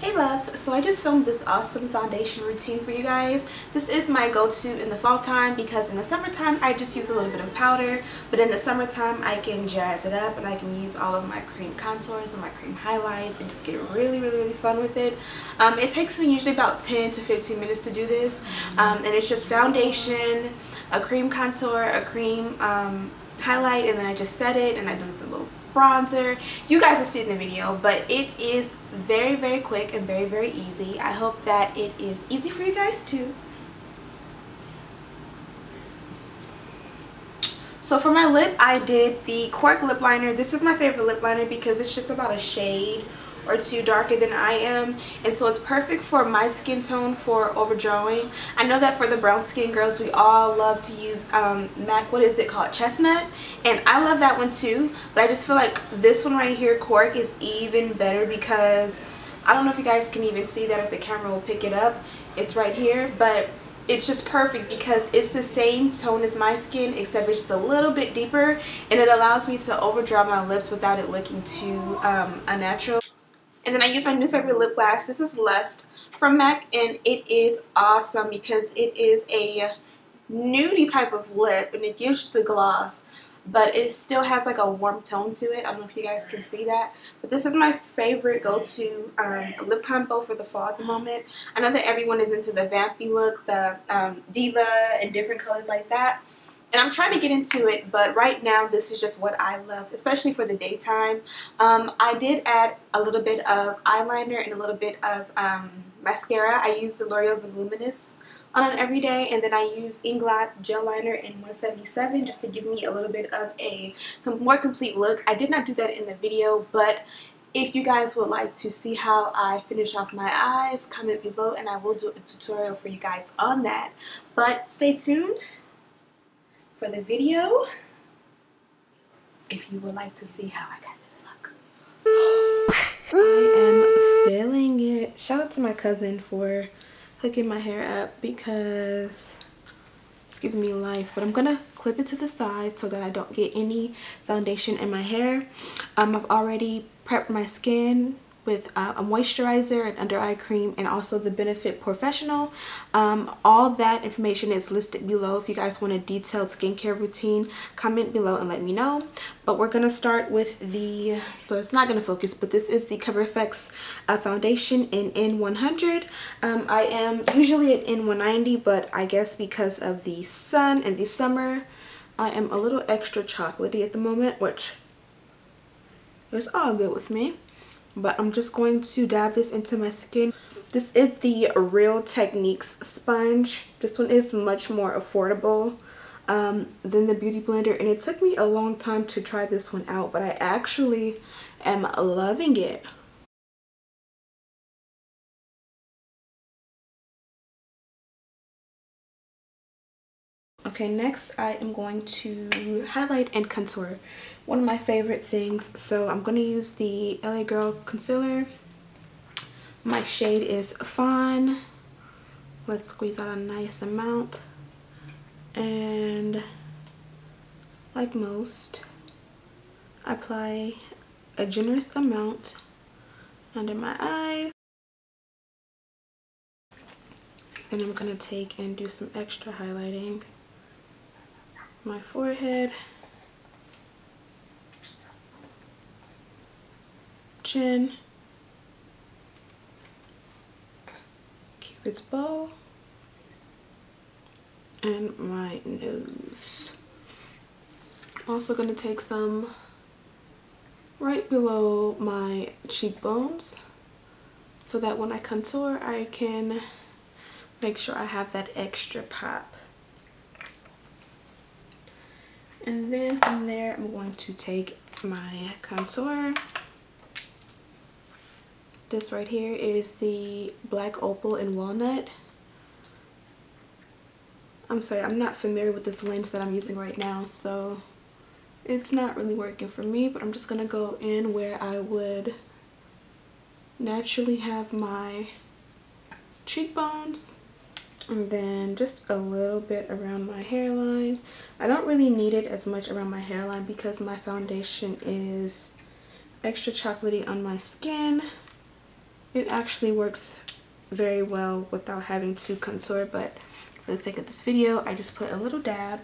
Hey loves, so I just filmed this awesome foundation routine for you guys. This is my go-to in the fall time because in the summertime I just use a little bit of powder, but in the summertime I can jazz it up and I can use all of my cream contours and my cream highlights and just get really fun with it. It takes me usually about 10 to 15 minutes to do this, and it's just foundation, a cream contour, a cream highlight, and then I just set it and I do some little bronzer. You guys will see it in the video, but it is very quick and very easy. I hope that it is easy for you guys too. So for my lip, I did the Cork lip liner. This is my favorite lip liner because it's just about a shade or two darker than I am, and so it's perfect for my skin tone for overdrawing. I know that for the brown skin girls, we all love to use MAC, what is it called, Chestnut, and I love that one too, but I just feel like this one right here, Cork, is even better because I don't know if you guys can even see that if the camera will pick it up. It's right here, but it's just perfect because it's the same tone as my skin except it's just a little bit deeper, and it allows me to overdraw my lips without it looking too unnatural. And then I use my new favorite lip gloss. This is Lust from MAC, and it is awesome because it is a nudie type of lip and it gives you the gloss, but it still has like a warm tone to it. I don't know if you guys can see that, but this is my favorite go-to lip combo for the fall at the moment. I know that everyone is into the vampy look, the diva, and different colors like that. And I'm trying to get into it, but right now this is just what I love, especially for the daytime. I did add a little bit of eyeliner and a little bit of mascara. I use the L'Oreal Voluminous on it every day, and then I use Inglot gel liner in 177 just to give me a little bit of a more complete look. I did not do that in the video, but if you guys would like to see how I finish off my eyes, comment below and I will do a tutorial for you guys on that. But stay tuned for the video if you would like to see how I got this look. I am feeling it. Shout out to my cousin for hooking my hair up because it's giving me life, but I'm gonna clip it to the side so that I don't get any foundation in my hair. I've already prepped my skin with a moisturizer and under eye cream and also the Benefit Professional. All that information is listed below. If you guys want a detailed skincare routine, comment below and let me know. But we're gonna start with the, so it's not gonna focus, but this is the Cover FX foundation in N100. I am usually at N190, but I guess because of the sun and the summer, I am a little extra chocolatey at the moment, which is all good with me. But I'm just going to dab this into my skin. This is the Real Techniques sponge. This one is much more affordable than the Beauty Blender, and it took me a long time to try this one out, but I actually am loving it. Okay, next I am going to highlight and contour. One of my favorite things. So I'm going to use the LA Girl concealer. My shade is Fawn. Let's squeeze out a nice amount. And like most, apply a generous amount under my eyes. Then I'm going to take and do some extra highlighting. My forehead, chin, Cupid's bow, and my nose. Also going to take some right below my cheekbones so that when I contour I can make sure I have that extra pop. And then from there, I'm going to take my contour. This right here is the Black Opal and Walnut. I'm sorry, I'm not familiar with this lens that I'm using right now, so it's not really working for me, but I'm just going to go in where I would naturally have my cheekbones. And then just a little bit around my hairline. I don't really need it as much around my hairline because my foundation is extra chocolatey on my skin. It actually works very well without having to contour, but for the sake of this video, I just put a little dab.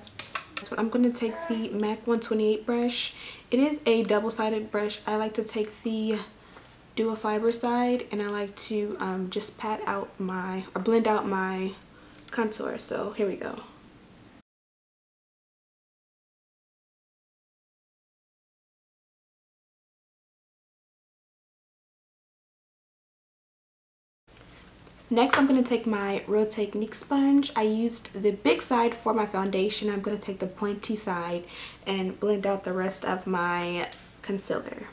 So I'm going to take the MAC 128 brush. It is a double-sided brush. I like to take the dual fiber side, and I like to just pat out my, or blend out my contour. So here we go. Next, I'm going to take my Real Technique sponge. I used the big side for my foundation. I'm going to take the pointy side and blend out the rest of my concealer.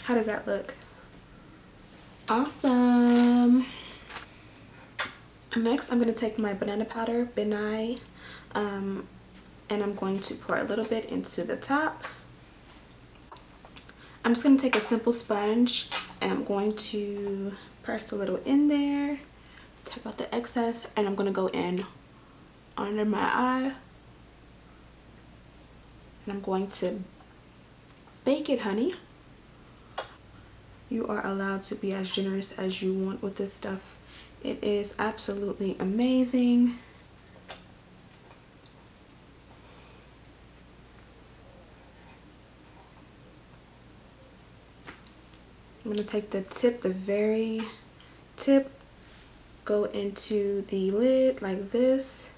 How does that look? Awesome. Next, I'm going to take my banana powder, Benai, and I'm going to pour a little bit into the top. I'm just going to take a simple sponge and I'm going to press a little in there, take out the excess, and I'm going to go in under my eye. And I'm going to bake it, honey. You are allowed to be as generous as you want with this stuff. It is absolutely amazing. I'm going to take the tip, the very tip, go into the lid like this,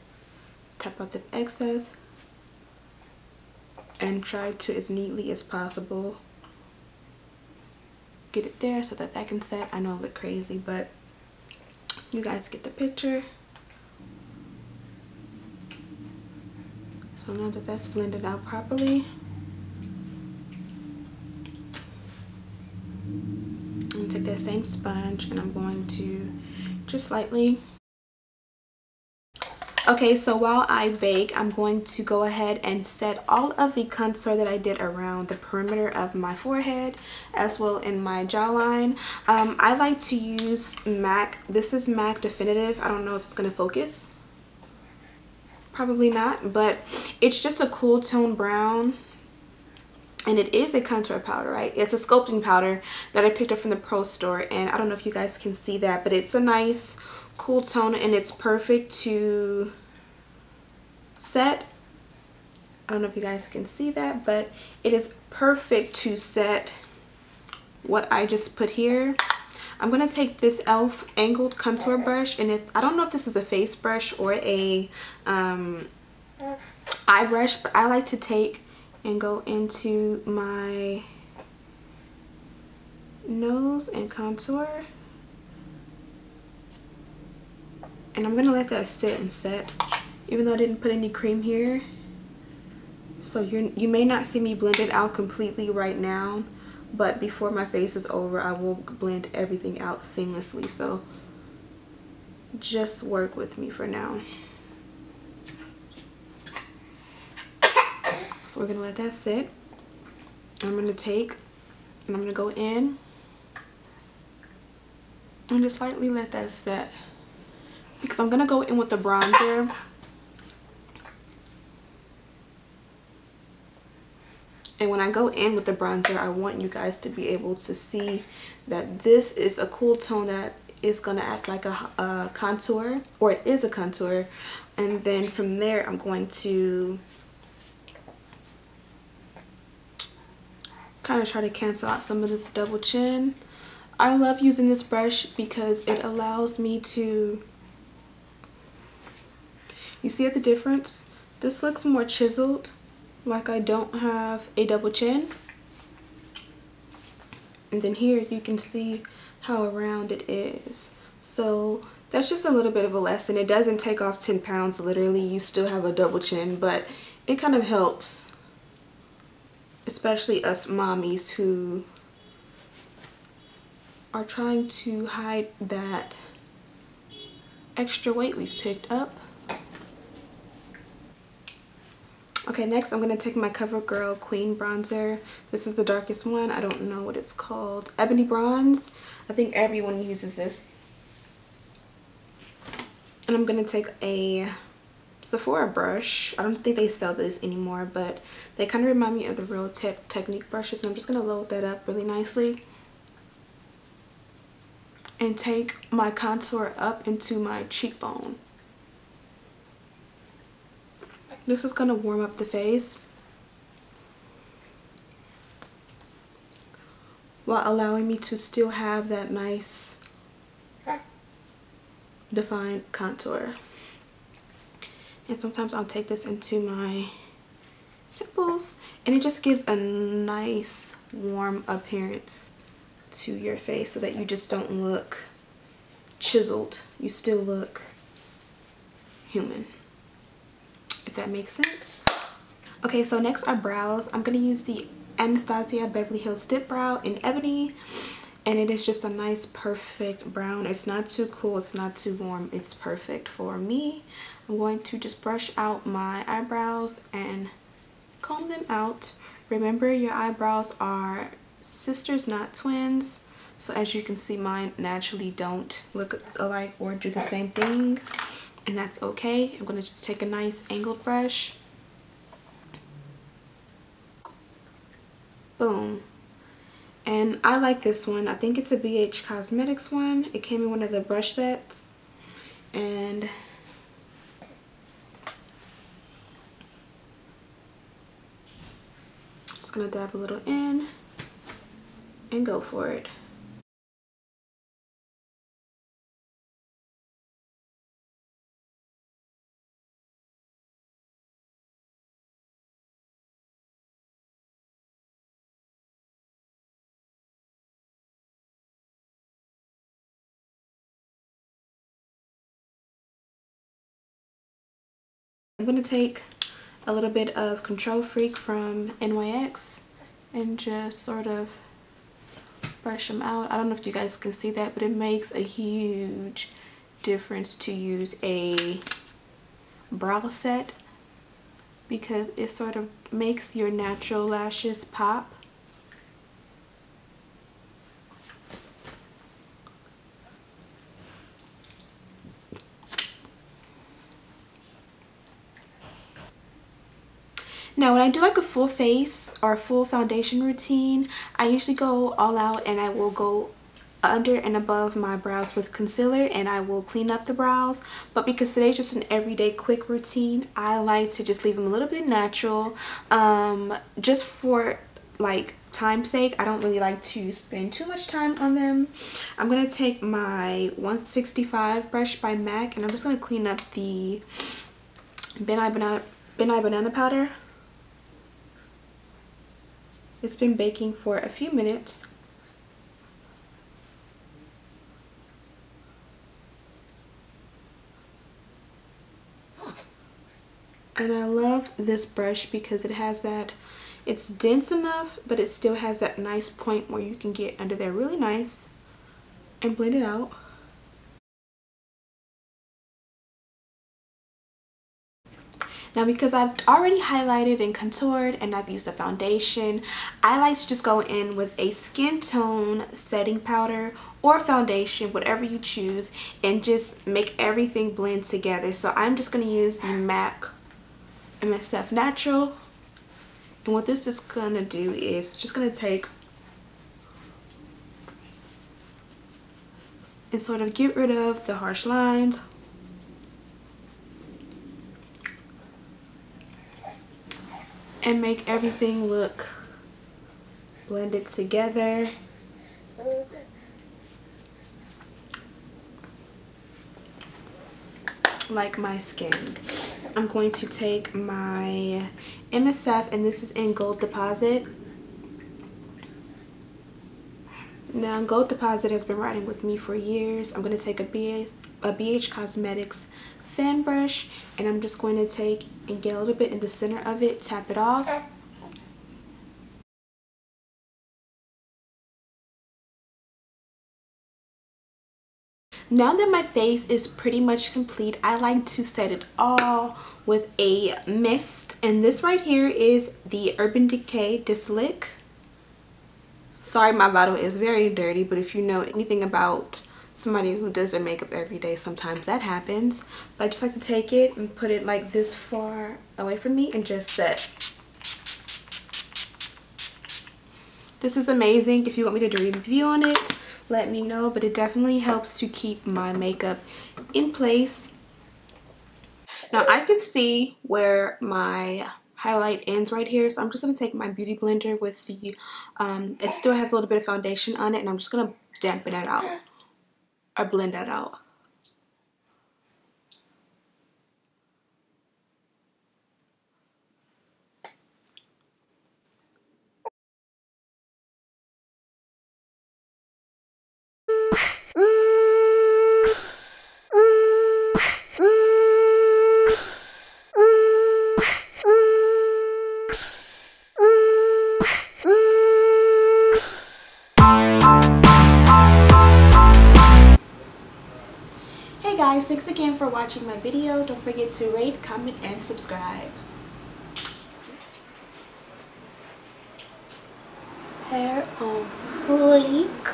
tap out the excess, and try to, as neatly as possible, get it there so that can set. I know I look crazy, but you guys get the picture. So now that that's blended out properly, I'm going to take that same sponge and I'm going to just lightly. Okay, so while I bake, I'm going to go ahead and set all of the contour that I did around the perimeter of my forehead as well in my jawline. I like to use MAC. This is MAC Definitive. I don't know if it's going to focus. Probably not, but it's just a cool tone brown. And it is a contour powder, right? It's a sculpting powder that I picked up from the Pro Store. And I don't know if you guys can see that, but it's a nice cool tone and it's perfect to set. I don't know if you guys can see that, but it is perfect to set what I just put here. I'm going to take this e.l.f. angled contour brush, and I don't know if this is a face brush or a eye brush, but I like to take and go into my nose and contour. And I'm going to let that sit and set, even though I didn't put any cream here. So you may not see me blend it out completely right now, but before my face is over, I will blend everything out seamlessly. So just work with me for now. So we're going to let that sit. I'm going to take and I'm going to go in and just lightly let that set. Because I'm going to go in with the bronzer. And when I go in with the bronzer, I want you guys to be able to see that this is a cool tone that is going to act like a contour, or it is a contour. And then from there, I'm going to kind of try to cancel out some of this double chin. I love using this brush because it allows me to, you see the difference? This looks more chiseled, like I don't have a double chin. And then here you can see how round it is. So that's just a little bit of a lesson. It doesn't take off 10 pounds literally. You still have a double chin, but it kind of helps, especially us mommies who are trying to hide that extra weight we've picked up. Okay, next I'm going to take my CoverGirl Queen Bronzer. This is the darkest one. I don't know what it's called. Ebony Bronze. I think everyone uses this. And I'm going to take a Sephora brush. I don't think they sell this anymore, but they kind of remind me of the Real Technique brushes. And I'm just going to load that up really nicely. And take my contour up into my cheekbone. This is going to warm up the face while allowing me to still have that nice defined contour. And sometimes I'll take this into my temples, and it just gives a nice warm appearance to your face so that you just don't look chiseled. You still look human, if that makes sense. Okay, so next are brows. I'm going to use the Anastasia Beverly Hills Dip Brow in Ebony, and it is just a nice perfect brown. It's not too cool, it's not too warm, it's perfect for me. I'm going to just brush out my eyebrows and comb them out. Remember, your eyebrows are sisters, not twins. So as you can see, mine naturally don't look alike or do the same thing, and that's okay. I'm going to just take a nice angled brush. Boom. And I like this one. I think it's a BH Cosmetics one. It came in one of the brush sets. And just gonna dab a little in and go for it. I'm going to take a little bit of Control Freak from NYX and just sort of brush them out. I don't know if you guys can see that, but it makes a huge difference to use a brow set because it sort of makes your natural lashes pop. Now, when I do like a full face or a full foundation routine, I usually go all out and I will go under and above my brows with concealer and I will clean up the brows. But because today's just an everyday quick routine, I like to just leave them a little bit natural, just for like time's sake. I don't really like to spend too much time on them. I'm going to take my 165 brush by MAC and I'm just going to clean up the Ben Nye Banana Powder. It's been baking for a few minutes. And I love this brush because it has that, it's dense enough, but it still has that nice point where you can get under there really nice and blend it out. Now, because I've already highlighted and contoured and I've used a foundation, I like to just go in with a skin tone setting powder or foundation, whatever you choose, and just make everything blend together. So I'm just going to use the MAC MSF Natural. And what this is going to do is just going to take and sort of get rid of the harsh lines. And make everything look blended together. Like my skin. I'm going to take my MSF, and this is in Gold Deposit. Now, Gold Deposit has been riding with me for years. I'm going to take a BH Cosmetics fan brush, and I'm just going to take and get a little bit in the center of it, tap it off. Now that my face is pretty much complete, I like to set it all with a mist, and this right here is the Urban Decay Dislick. Sorry, my bottle is very dirty, but if you know anything about somebody who does their makeup every day, sometimes that happens. But I just like to take it and put it like this far away from me and just set. This is amazing. If you want me to do a review on it, let me know, but it definitely helps to keep my makeup in place. Now I can see where my highlight ends right here, so I'm just going to take my beauty blender with the it still has a little bit of foundation on it, and I'm just going to dampen that out or blend that out. Hey guys, thanks again for watching my video. Don't forget to rate, comment, and subscribe. Hair on fleek.